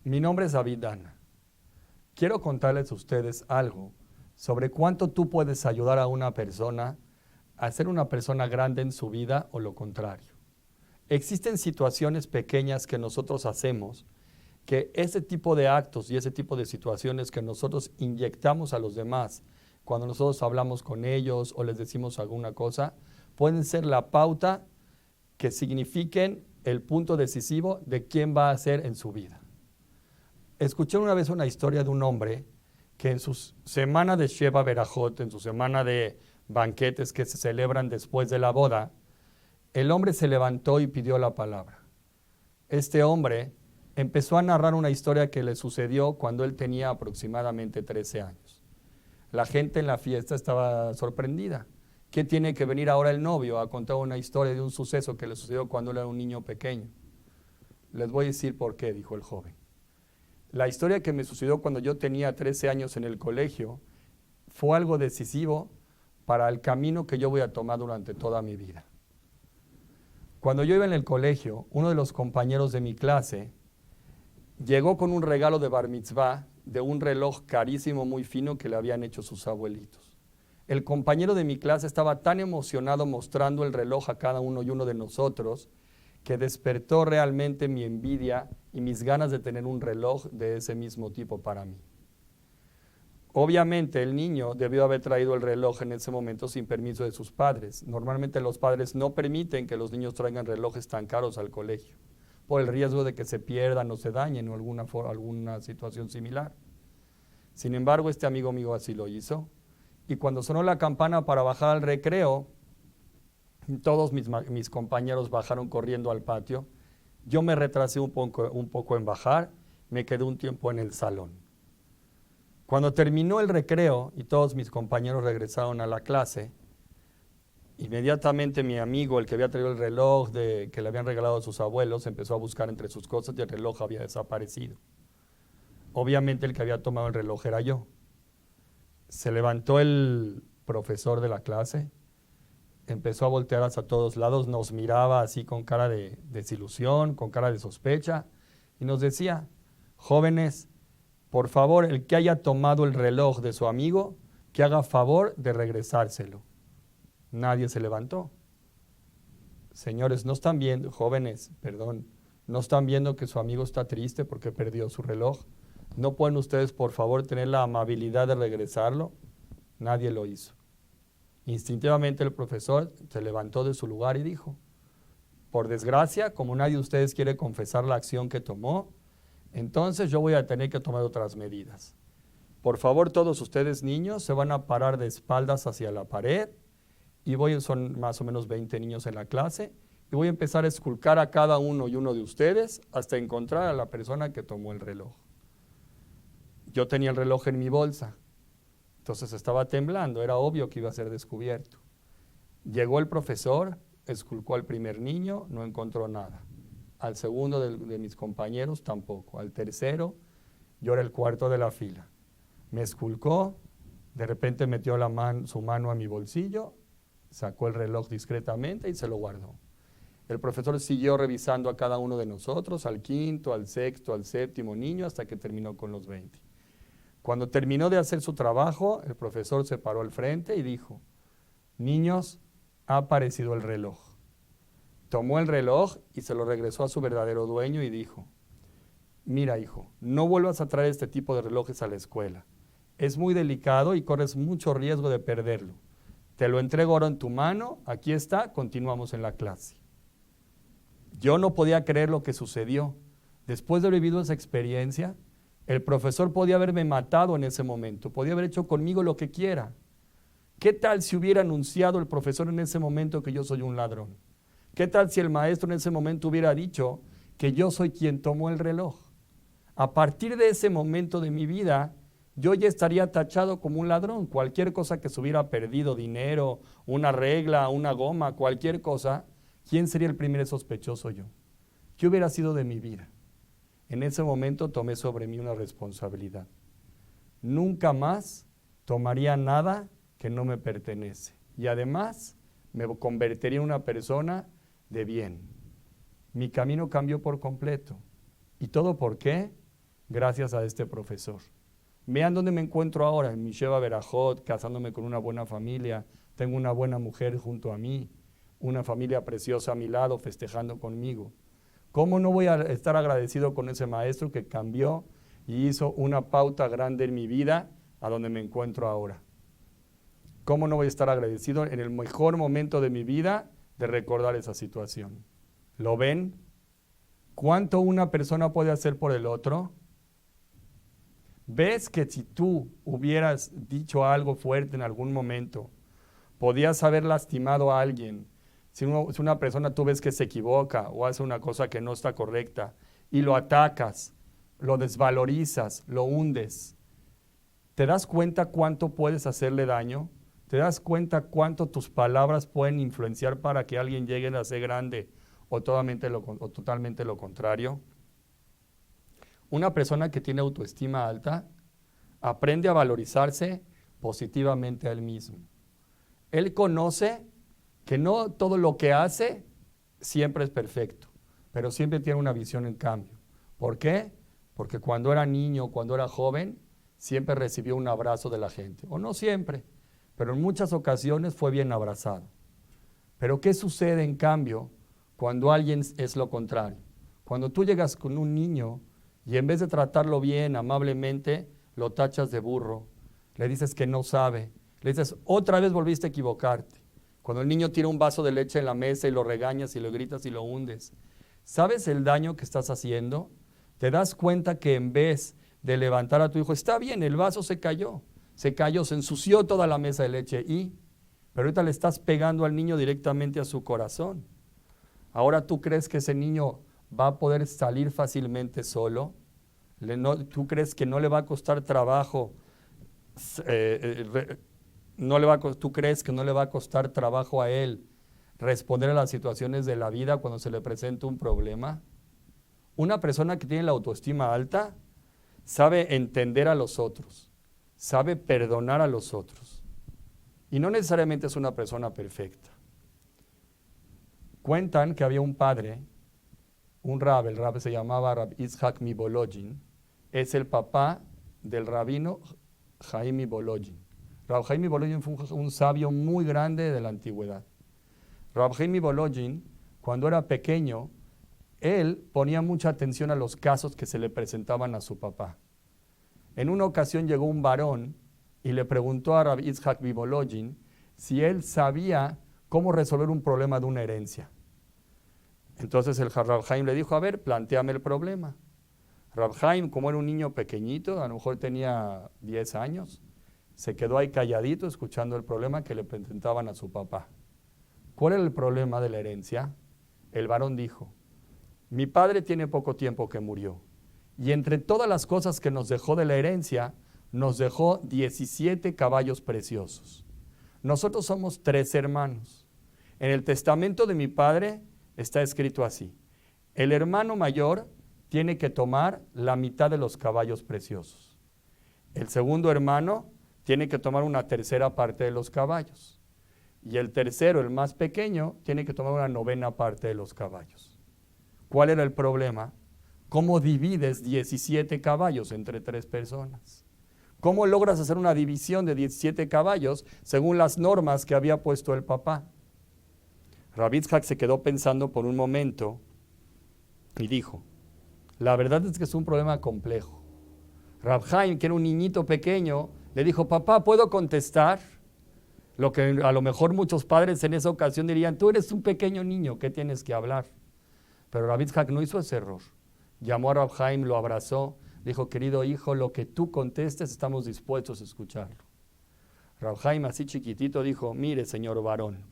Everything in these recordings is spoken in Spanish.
Mi nombre es David Dana. Quiero contarles a ustedes algo sobre cuánto tú puedes ayudar a una persona a ser una persona grande en su vida o lo contrario. Existen situaciones pequeñas que nosotros hacemos que ese tipo de actos y ese tipo de situaciones que nosotros inyectamos a los demás cuando nosotros hablamos con ellos o les decimos alguna cosa, pueden ser la pauta que signifiquen el punto decisivo de quién va a ser en su vida. Escuché una vez una historia de un hombre que en su semana de Sheva Berajot, en su semana de banquetes que se celebran después de la boda, el hombre se levantó y pidió la palabra. Este hombre empezó a narrar una historia que le sucedió cuando él tenía aproximadamente 13 años. La gente en la fiesta estaba sorprendida. ¿Qué tiene que venir ahora el novio a contar una historia de un suceso que le sucedió cuando él era un niño pequeño? Les voy a decir por qué, dijo el joven. La historia que me sucedió cuando yo tenía 13 años en el colegio fue algo decisivo para el camino que yo voy a tomar durante toda mi vida. Cuando yo iba en el colegio, uno de los compañeros de mi clase llegó con un regalo de bar mitzvah de un reloj carísimo, muy fino, que le habían hecho sus abuelitos. El compañero de mi clase estaba tan emocionado mostrando el reloj a cada uno y uno de nosotros que despertó realmente mi envidia y mis ganas de tener un reloj de ese mismo tipo para mí. Obviamente el niño debió haber traído el reloj en ese momento sin permiso de sus padres. Normalmente los padres no permiten que los niños traigan relojes tan caros al colegio, por el riesgo de que se pierdan o se dañen o alguna situación similar. Sin embargo, este amigo mío así lo hizo. Y cuando sonó la campana para bajar al recreo, todos mis compañeros bajaron corriendo al patio. Yo me retrasé un poco en bajar, me quedé un tiempo en el salón. Cuando terminó el recreo y todos mis compañeros regresaron a la clase, inmediatamente mi amigo, el que había traído el reloj que le habían regalado a sus abuelos, empezó a buscar entre sus cosas y el reloj había desaparecido. Obviamente el que había tomado el reloj era yo. Se levantó el profesor de la clase, empezó a voltear hacia todos lados, nos miraba así con cara de desilusión, con cara de sospecha, y nos decía: jóvenes, por favor, el que haya tomado el reloj de su amigo, que haga favor de regresárselo. Nadie se levantó. Señores, no están viendo, jóvenes, perdón, no están viendo que su amigo está triste porque perdió su reloj. ¿No pueden ustedes, por favor, tener la amabilidad de regresarlo? Nadie lo hizo. Instintivamente el profesor se levantó de su lugar y dijo: por desgracia, como nadie de ustedes quiere confesar la acción que tomó, entonces yo voy a tener que tomar otras medidas. Por favor, todos ustedes niños se van a parar de espaldas hacia la pared y son más o menos 20 niños en la clase y voy a empezar a esculcar a cada uno y uno de ustedes hasta encontrar a la persona que tomó el reloj. Yo tenía el reloj en mi bolsa, entonces estaba temblando, era obvio que iba a ser descubierto. Llegó el profesor, esculcó al primer niño, no encontró nada. Al segundo de mis compañeros tampoco. Al tercero, yo era el cuarto de la fila. Me esculcó, de repente metió su mano a mi bolsillo, sacó el reloj discretamente y se lo guardó. El profesor siguió revisando a cada uno de nosotros, al quinto, al sexto, al séptimo niño, hasta que terminó con los 20. Cuando terminó de hacer su trabajo, el profesor se paró al frente y dijo: niños, ha aparecido el reloj. Tomó el reloj y se lo regresó a su verdadero dueño y dijo: mira, hijo, no vuelvas a traer este tipo de relojes a la escuela. Es muy delicado y corres mucho riesgo de perderlo. Te lo entrego ahora en tu mano, aquí está, continuamos en la clase. Yo no podía creer lo que sucedió. Después de haber vivido esa experiencia, el profesor podía haberme matado en ese momento, podía haber hecho conmigo lo que quiera. ¿Qué tal si hubiera anunciado el profesor en ese momento que yo soy un ladrón? ¿Qué tal si el maestro en ese momento hubiera dicho que yo soy quien tomó el reloj? A partir de ese momento de mi vida, yo ya estaría tachado como un ladrón. Cualquier cosa que se hubiera perdido, dinero, una regla, una goma, cualquier cosa, ¿quién sería el primer sospechoso? Yo. ¿Qué hubiera sido de mi vida? En ese momento tomé sobre mí una responsabilidad. Nunca más tomaría nada que no me pertenece. Y además me convertiría en una persona de bien. Mi camino cambió por completo. ¿Y todo por qué? gracias a este profesor. Vean dónde me encuentro ahora, en mi Sheva Berajot, casándome con una buena familia, tengo una buena mujer junto a mí, una familia preciosa a mi lado, festejando conmigo. ¿Cómo no voy a estar agradecido con ese maestro que cambió y hizo una pauta grande en mi vida a donde me encuentro ahora? ¿Cómo no voy a estar agradecido en el mejor momento de mi vida de recordar esa situación? ¿Lo ven? ¿Cuánto una persona puede hacer por el otro? ¿Ves que si tú hubieras dicho algo fuerte en algún momento, podías haber lastimado a alguien? Si una persona tú ves que se equivoca o hace una cosa que no está correcta y lo atacas, lo desvalorizas, lo hundes, ¿te das cuenta cuánto puedes hacerle daño? ¿Te das cuenta cuánto tus palabras pueden influenciar para que alguien llegue a ser grande o totalmente lo contrario? Una persona que tiene autoestima alta aprende a valorizarse positivamente a él mismo. Él conoce que no todo lo que hace siempre es perfecto, pero siempre tiene una visión en cambio. ¿Por qué? Porque cuando era niño, cuando era joven, siempre recibió un abrazo de la gente. O no siempre, pero en muchas ocasiones fue bien abrazado. Pero ¿qué sucede en cambio cuando alguien es lo contrario? Cuando tú llegas con un niño y en vez de tratarlo bien, amablemente, lo tachas de burro, le dices que no sabe, le dices, otra vez volviste a equivocarte. Cuando el niño tira un vaso de leche en la mesa y lo regañas y lo gritas y lo hundes, ¿sabes el daño que estás haciendo? Te das cuenta que en vez de levantar a tu hijo, está bien, el vaso se cayó, se ensució toda la mesa de leche pero ahorita le estás pegando al niño directamente a su corazón. Ahora tú crees que ese niño va a poder salir fácilmente solo. ¿Tú crees que no le va a costar trabajo? ¿Tú crees que no le va a costar trabajo a él responder a las situaciones de la vida cuando se le presenta un problema? Una persona que tiene la autoestima alta sabe entender a los otros, sabe perdonar a los otros. Y no necesariamente es una persona perfecta. Cuentan que había un padre, un rab, el rab se llamaba Rab Yitzhak Mibolojin, es el papá del rabino Chaim Mibolojin. Rab Chaim Mibolojin fue un sabio muy grande de la antigüedad. Rab Chaim Mibolojin, cuando era pequeño, él ponía mucha atención a los casos que se le presentaban a su papá. En una ocasión llegó un varón y le preguntó a Rab Yitzhak Mibolojin si él sabía cómo resolver un problema de una herencia. Entonces el Rab Chaim le dijo, a ver, plantéame el problema. Rab Chaim, como era un niño pequeñito, a lo mejor tenía 10 años, se quedó ahí calladito escuchando el problema que le presentaban a su papá. ¿Cuál era el problema de la herencia? El varón dijo, mi padre tiene poco tiempo que murió, y entre todas las cosas que nos dejó de la herencia, nos dejó 17 caballos preciosos. Nosotros somos 3 hermanos. En el testamento de mi padre está escrito así, el hermano mayor tiene que tomar la mitad de los caballos preciosos. El segundo hermano tiene que tomar una tercera parte de los caballos. Y el tercero, el más pequeño, tiene que tomar una novena parte de los caballos. ¿Cuál era el problema? ¿Cómo divides 17 caballos entre 3 personas? ¿Cómo logras hacer una división de 17 caballos según las normas que había puesto el papá? Rab Yitzhak se quedó pensando por un momento y dijo, la verdad es que es un problema complejo. Rab Chaim, que era un niñito pequeño, le dijo, papá, ¿puedo contestar? Lo que a lo mejor muchos padres en esa ocasión dirían, tú eres un pequeño niño, ¿qué tienes que hablar? Pero Rab Yitzhak no hizo ese error. Llamó a Rab Chaim, lo abrazó, dijo, querido hijo, lo que tú contestes estamos dispuestos a escucharlo. Rab Chaim, así chiquitito, dijo, mire, señor varón,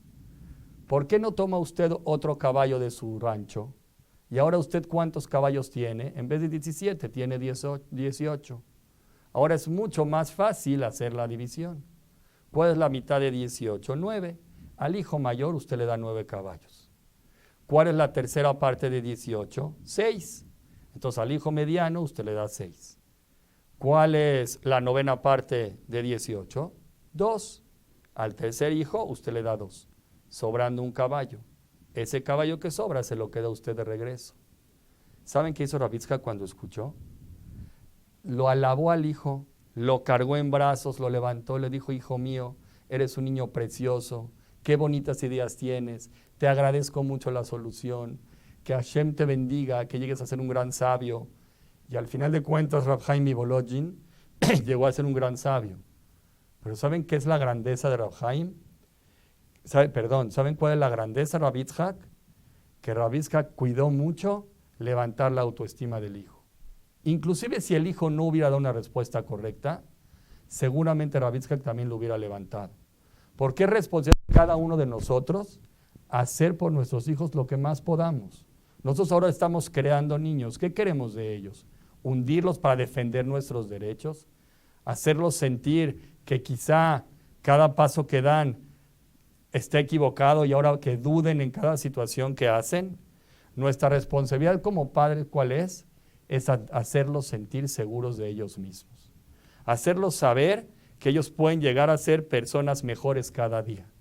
¿por qué no toma usted otro caballo de su rancho? Y ahora usted, ¿cuántos caballos tiene? En vez de 17, tiene 18. Ahora es mucho más fácil hacer la división. ¿Cuál es la mitad de 18? 9. Al hijo mayor usted le da 9 caballos. ¿Cuál es la tercera parte de 18? 6. Entonces al hijo mediano usted le da 6. ¿Cuál es la novena parte de 18? 2. Al tercer hijo usted le da 2, sobrando un caballo. Ese caballo que sobra se lo queda usted de regreso. ¿Saben qué hizo Rab Yitzhak cuando escuchó? lo alabó al hijo, lo cargó en brazos, lo levantó, le dijo, hijo mío, eres un niño precioso, qué bonitas ideas tienes, te agradezco mucho la solución, que Hashem te bendiga, que llegues a ser un gran sabio. Y al final de cuentas, Rab Haim Volodin llegó a ser un gran sabio. Pero ¿saben qué es la grandeza de Rab Haim? ¿Saben cuál es la grandeza de Rab Yitzhak? Que Rab Yitzhak cuidó mucho levantar la autoestima del hijo. Inclusive si el hijo no hubiera dado una respuesta correcta, seguramente Rab Yitzhak también lo hubiera levantado. Porque es responsabilidad de cada uno de nosotros hacer por nuestros hijos lo que más podamos. Nosotros ahora estamos creando niños. ¿Qué queremos de ellos? ¿Hundirlos para defender nuestros derechos? ¿Hacerlos sentir que quizá cada paso que dan está equivocado y ahora que duden en cada situación que hacen? Nuestra responsabilidad como padres, ¿cuál es? Es hacerlos sentir seguros de ellos mismos. Hacerlos saber que ellos pueden llegar a ser personas mejores cada día.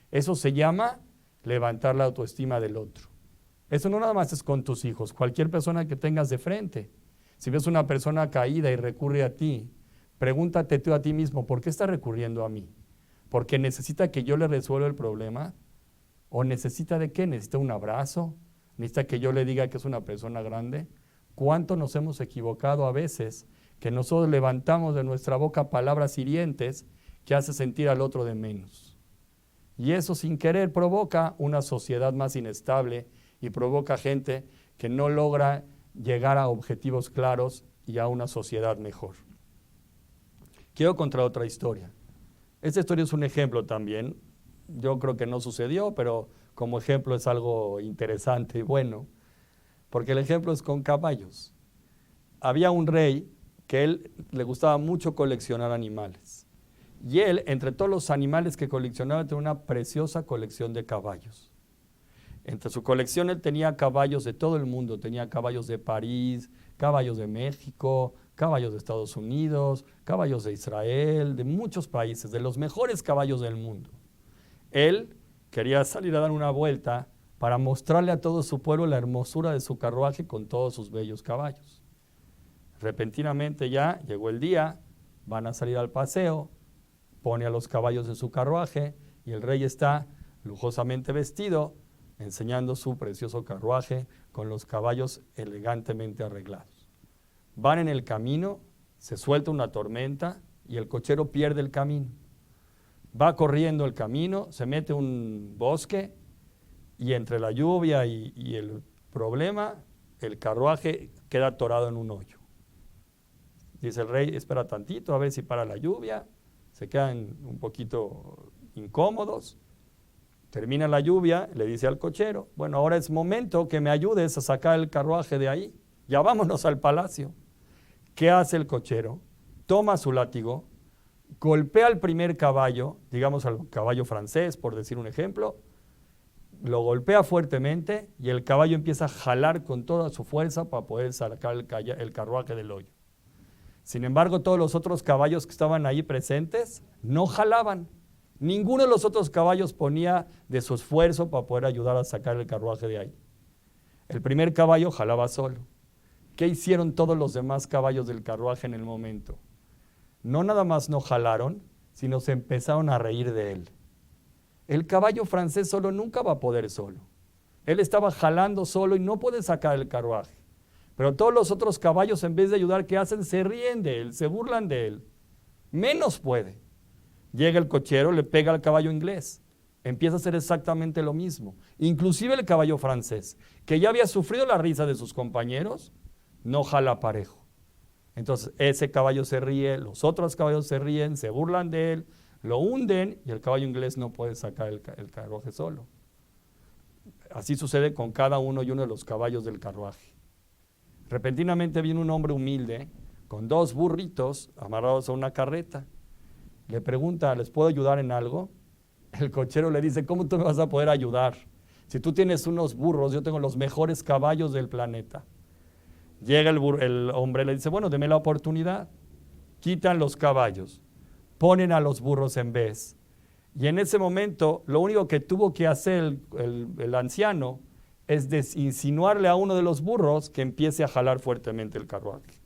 Eso se llama levantar la autoestima del otro. Eso no nada más es con tus hijos, cualquier persona que tengas de frente. Si ves una persona caída y recurre a ti, pregúntate tú a ti mismo, ¿por qué está recurriendo a mí? ¿Porque necesita que yo le resuelva el problema? ¿O necesita de qué? ¿Necesita un abrazo? ¿Necesita que yo le diga que es una persona grande? ¿Cuánto nos hemos equivocado a veces que nosotros levantamos de nuestra boca palabras hirientes que hace sentir al otro de menos? Y eso sin querer provoca una sociedad más inestable y provoca gente que no logra llegar a objetivos claros y a una sociedad mejor. Quiero contar otra historia. Esta historia es un ejemplo también. Yo creo que no sucedió, pero como ejemplo es algo interesante y bueno, porque el ejemplo es con caballos. Había un rey que él le gustaba mucho coleccionar animales. Y él, entre todos los animales que coleccionaba, tenía una preciosa colección de caballos. Entre su colección él tenía caballos de todo el mundo, tenía caballos de París, caballos de México, caballos de Estados Unidos, caballos de Israel, de muchos países, de los mejores caballos del mundo. Él quería salir a dar una vuelta para mostrarle a todo su pueblo la hermosura de su carruaje con todos sus bellos caballos. Repentinamente ya llegó el día, van a salir al paseo, pone a los caballos en su carruaje y el rey está lujosamente vestido, enseñando su precioso carruaje con los caballos elegantemente arreglados. Van en el camino, se suelta una tormenta y el cochero pierde el camino. Va corriendo el camino, se mete un bosque y entre la lluvia y el problema, el carruaje queda atorado en un hoyo. Dice el rey, espera tantito a ver si para la lluvia, se quedan un poquito incómodos. Termina la lluvia, le dice al cochero, bueno, ahora es momento que me ayudes a sacar el carruaje de ahí. Ya vámonos al palacio. ¿Qué hace el cochero? Toma su látigo, golpea al primer caballo, digamos al caballo francés, por decir un ejemplo, lo golpea fuertemente y el caballo empieza a jalar con toda su fuerza para poder sacar el carruaje del hoyo. Sin embargo, todos los otros caballos que estaban ahí presentes no jalaban. Ninguno de los otros caballos ponía de su esfuerzo para poder ayudar a sacar el carruaje de ahí. El primer caballo jalaba solo. ¿Qué hicieron todos los demás caballos del carruaje en el momento? No nada más no jalaron, sino se empezaron a reír de él. El caballo francés solo nunca va a poder solo. Él estaba jalando solo y no puede sacar el carruaje. Pero todos los otros caballos, en vez de ayudar, ¿qué hacen? Se ríen de él, se burlan de él. Menos puede. Llega el cochero, le pega al caballo inglés. Empieza a hacer exactamente lo mismo. Inclusive el caballo francés, que ya había sufrido la risa de sus compañeros, no jala parejo. Entonces ese caballo se ríe, los otros caballos se ríen, se burlan de él, lo hunden y el caballo inglés no puede sacar el carruaje solo. Así sucede con cada uno y uno de los caballos del carruaje. Repentinamente viene un hombre humilde con 2 burritos amarrados a una carreta. Le pregunta, ¿les puedo ayudar en algo? El cochero le dice, ¿cómo tú me vas a poder ayudar? Si tú tienes unos burros, yo tengo los mejores caballos del planeta. Llega el hombre, le dice, bueno, deme la oportunidad. Quitan los caballos, ponen a los burros en vez. Y en ese momento, lo único que tuvo que hacer el anciano es insinuarle a uno de los burros que empiece a jalar fuertemente el carruaje.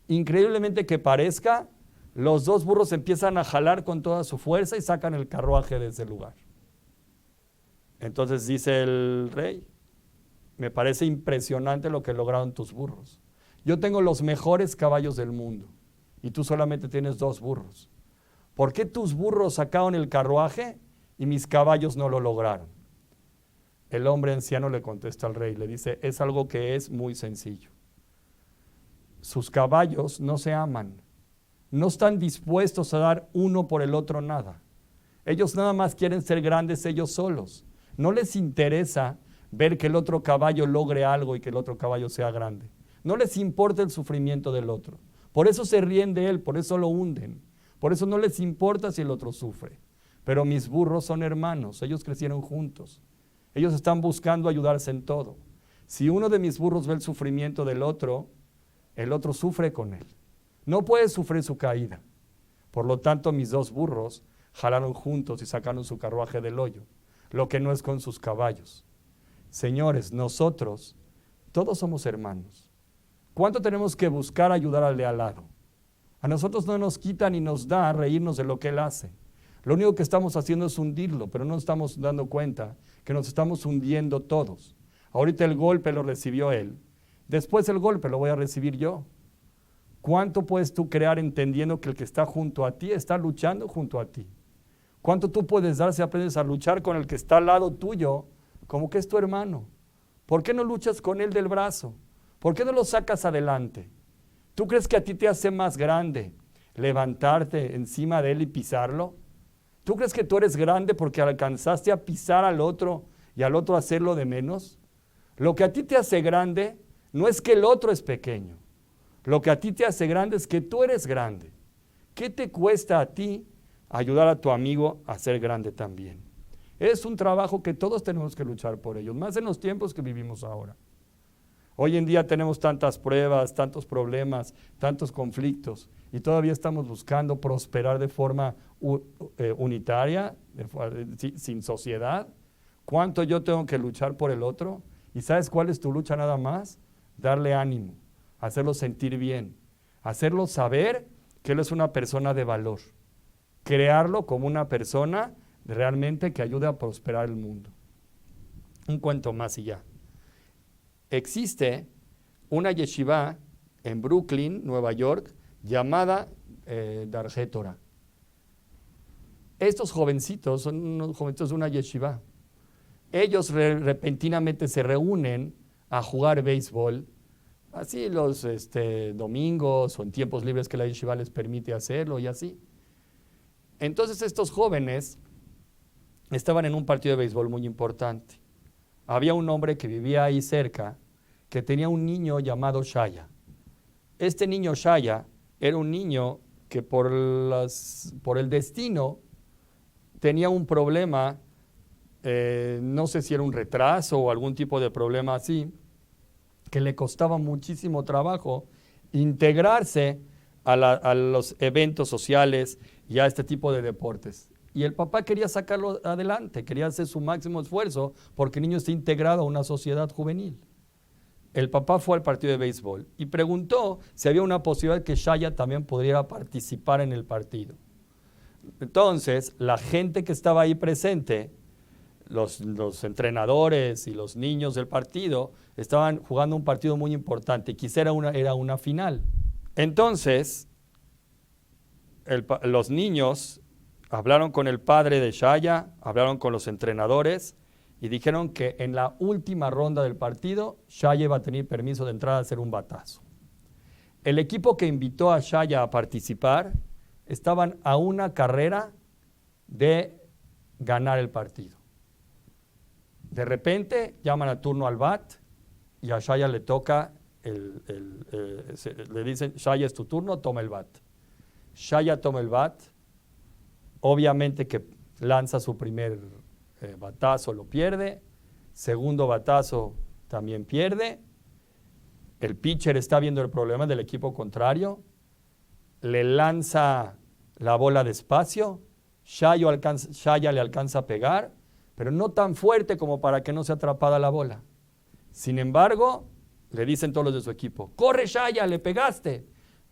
increíblemente que parezca, los dos burros empiezan a jalar con toda su fuerza y sacan el carruaje de ese lugar. Entonces dice el rey, me parece impresionante lo que lograron tus burros. Yo tengo los mejores caballos del mundo y tú solamente tienes 2 burros. ¿Por qué tus burros sacaron el carruaje y mis caballos no lo lograron? El hombre anciano le contesta al rey, le dice, es algo que es muy sencillo. Sus caballos no se aman, no están dispuestos a dar uno por el otro nada. Ellos nada más quieren ser grandes ellos solos. No les interesa ver que el otro caballo logre algo y que el otro caballo sea grande. No les importa el sufrimiento del otro. Por eso se ríen de él, por eso lo hunden. Por eso no les importa si el otro sufre. Pero mis burros son hermanos, ellos crecieron juntos. Ellos están buscando ayudarse en todo. Si uno de mis burros ve el sufrimiento del otro, el otro sufre con él. No puede sufrir su caída. Por lo tanto, mis 2 burros jalaron juntos y sacaron su carruaje del hoyo, lo que no es con sus caballos. Señores, nosotros todos somos hermanos. ¿Cuánto tenemos que buscar ayudar al de al lado? A nosotros no nos quita ni nos da reírnos de lo que él hace. Lo único que estamos haciendo es hundirlo, pero no estamos dando cuenta que nos estamos hundiendo todos. Ahorita el golpe lo recibió él. Después el golpe lo voy a recibir yo. ¿Cuánto puedes tú crear entendiendo que el que está junto a ti está luchando junto a ti? ¿Cuánto tú puedes dar si aprendes a luchar con el que está al lado tuyo como que es tu hermano? ¿Por qué no luchas con él del brazo? ¿Por qué no lo sacas adelante? ¿Tú crees que a ti te hace más grande levantarte encima de él y pisarlo? ¿Tú crees que tú eres grande porque alcanzaste a pisar al otro y al otro hacerlo de menos? Lo que a ti te hace grande no es que el otro es pequeño. Lo que a ti te hace grande es que tú eres grande. ¿Qué te cuesta a ti ayudar a tu amigo a ser grande también? Es un trabajo que todos tenemos que luchar por ello, más en los tiempos que vivimos ahora. Hoy en día tenemos tantas pruebas, tantos problemas, tantos conflictos y todavía estamos buscando prosperar de forma unitaria, sin sociedad. ¿Cuánto yo tengo que luchar por el otro? ¿Y sabes cuál es tu lucha nada más? Darle ánimo, hacerlo sentir bien, hacerlo saber que él es una persona de valor, crearlo como una persona realmente que ayude a prosperar el mundo. Un cuento más y ya. Existe una yeshiva en Brooklyn, Nueva York, llamada Darjé Torah. Estos jovencitos son unos jovencitos de una yeshiva. Ellos repentinamente se reúnen a jugar béisbol, así los domingos o en tiempos libres que la yeshiva les permite hacerlo y así. Entonces estos jóvenes estaban en un partido de béisbol muy importante. Había un hombre que vivía ahí cerca que tenía un niño llamado Shaya. Este niño Shaya era un niño que por el destino tenía un problema, no sé si era un retraso o algún tipo de problema así, que le costaba muchísimo trabajo integrarse a los eventos sociales y a este tipo de deportes. Y el papá quería sacarlo adelante, quería hacer su máximo esfuerzo porque el niño está integrado a una sociedad juvenil. El papá fue al partido de béisbol y preguntó si había una posibilidad que Shaya también pudiera participar en el partido. Entonces, la gente que estaba ahí presente, los entrenadores y los niños del partido, estaban jugando un partido muy importante, quizá era una final. Entonces, los niños hablaron con el padre de Shaya, hablaron con los entrenadores y dijeron que en la última ronda del partido, Shaya iba a tener permiso de entrar a hacer un batazo. El equipo que invitó a Shaya a participar estaban a una carrera de ganar el partido. De repente llaman a turno al bat y a Shaya le toca, le dicen, Shaya es tu turno, toma el bat. Shaya toma el bat, obviamente que lanza su primer batazo, lo pierde, segundo batazo también pierde, el pitcher está viendo el problema del equipo contrario, le lanza la bola despacio, Shaya le alcanza a pegar, pero no tan fuerte como para que no sea atrapada la bola. Sin embargo, le dicen todos los de su equipo, corre Shaya, le pegaste.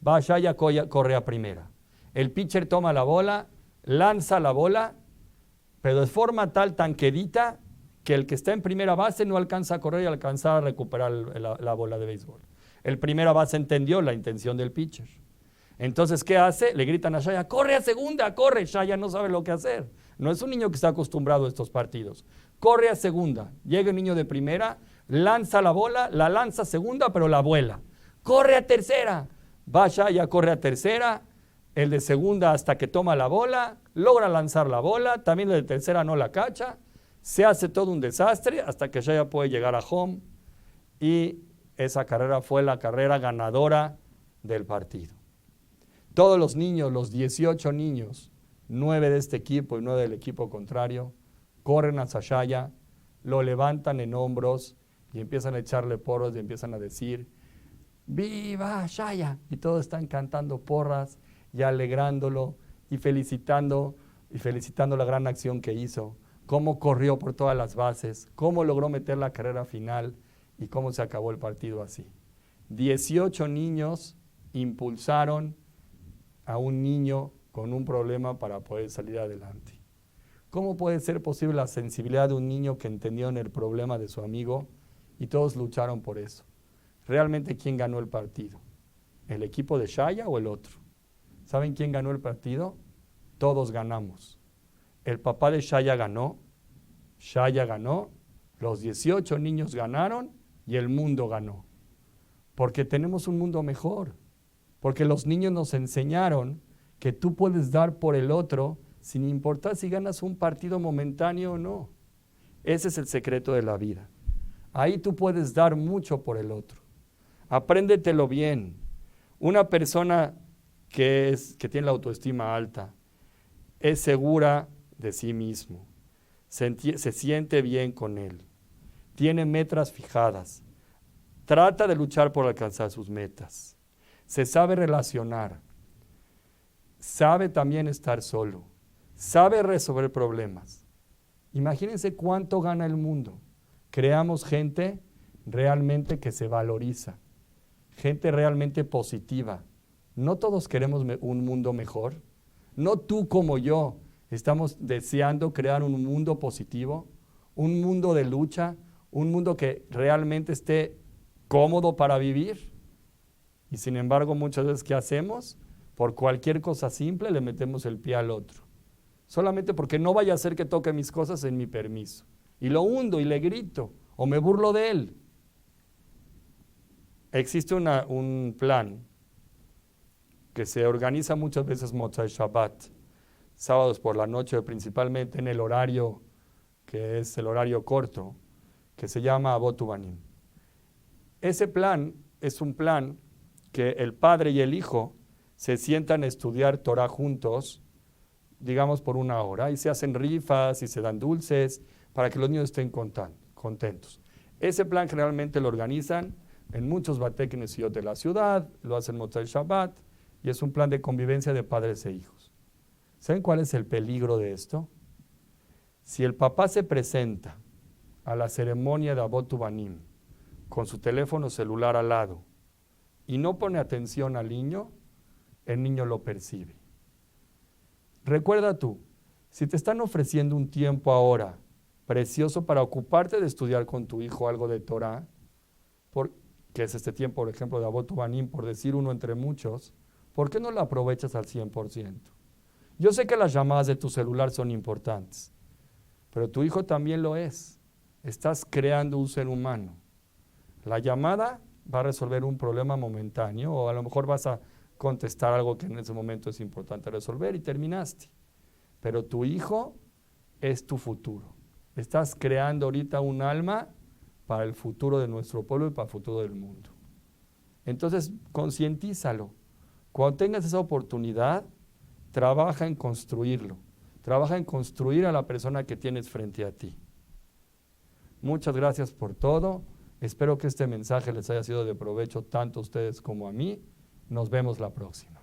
va Shaya, corre a primera. El pitcher toma la bola, lanza la bola, pero de forma tan quedita que el que está en primera base no alcanza a correr y alcanza a recuperar la bola de béisbol. El primera base entendió la intención del pitcher. Entonces, ¿qué hace? Le gritan a Shaya, corre a segunda, corre. Shaya no sabe lo que hacer. No es un niño que está acostumbrado a estos partidos. Corre a segunda. Llega el niño de primera, lanza la bola, la lanza a segunda, pero la vuela. Corre a tercera. Va Shaya, corre a tercera. El de segunda hasta que toma la bola, logra lanzar la bola, también el de tercera no la cacha. Se hace todo un desastre hasta que Shaya puede llegar a home y esa carrera fue la carrera ganadora del partido. Todos los niños, los 18 niños, 9 de este equipo y 9 del equipo contrario, corren hacia Shaya, lo levantan en hombros y empiezan a echarle porras y empiezan a decir, ¡viva Shaya! Y todos están cantando porras y alegrándolo y felicitando la gran acción que hizo, cómo corrió por todas las bases, cómo logró meter la carrera final y cómo se acabó el partido así. 18 niños impulsaron a un niño con un problema para poder salir adelante. ¿Cómo puede ser posible la sensibilidad de un niño que entendió en el problema de su amigo y todos lucharon por eso? ¿Realmente quién ganó el partido? ¿El equipo de Shaya o el otro? ¿Saben quién ganó el partido? Todos ganamos. El papá de Shaya ganó, los 18 niños ganaron y el mundo ganó. Porque tenemos un mundo mejor. Porque los niños nos enseñaron que tú puedes dar por el otro sin importar si ganas un partido momentáneo o no. Ese es el secreto de la vida. Ahí tú puedes dar mucho por el otro. Apréndetelo bien. Una persona que tiene la autoestima alta es segura de sí mismo, se siente bien con él, tiene metas fijadas, trata de luchar por alcanzar sus metas, se sabe relacionar, sabe también estar solo, sabe resolver problemas. Imagínense cuánto gana el mundo. Creamos gente realmente que se valoriza, gente realmente positiva. No todos queremos un mundo mejor. No tú como yo estamos deseando crear un mundo positivo, un mundo de lucha, un mundo que realmente esté cómodo para vivir. Y sin embargo, muchas veces, ¿qué hacemos? Por cualquier cosa simple le metemos el pie al otro. Solamente porque no vaya a ser que toque mis cosas en mi permiso. Y lo hundo y le grito o me burlo de él. Existe un plan que se organiza muchas veces Motzai Shabbat, sábados por la noche, principalmente en el horario que es el horario corto, que se llama Avot Ubanim. Ese plan es un plan que el padre y el hijo se sientan a estudiar Torah juntos, digamos por 1 hora, y se hacen rifas y se dan dulces para que los niños estén contentos. Ese plan generalmente lo organizan en muchos Batei Knesiot de la ciudad, lo hacen Motzai Shabbat, y es un plan de convivencia de padres e hijos. ¿Saben cuál es el peligro de esto? Si el papá se presenta a la ceremonia de Avot Ubanim con su teléfono celular al lado y no pone atención al niño, el niño lo percibe. Recuerda tú, si te están ofreciendo un tiempo ahora precioso para ocuparte de estudiar con tu hijo algo de Torah, que es este tiempo, por ejemplo, de Avot Ubanim, por decir uno entre muchos, ¿por qué no lo aprovechas al 100%? Yo sé que las llamadas de tu celular son importantes, pero tu hijo también lo es. Estás creando un ser humano. La llamada va a resolver un problema momentáneo o a lo mejor vas a contestar algo que en ese momento es importante resolver y terminaste. Pero tu hijo es tu futuro. Estás creando ahorita un alma para el futuro de nuestro pueblo y para el futuro del mundo. Entonces, concientízalo. Cuando tengas esa oportunidad, trabaja en construirlo. Trabaja en construir a la persona que tienes frente a ti. Muchas gracias por todo. Espero que este mensaje les haya sido de provecho tanto a ustedes como a mí. Nos vemos la próxima.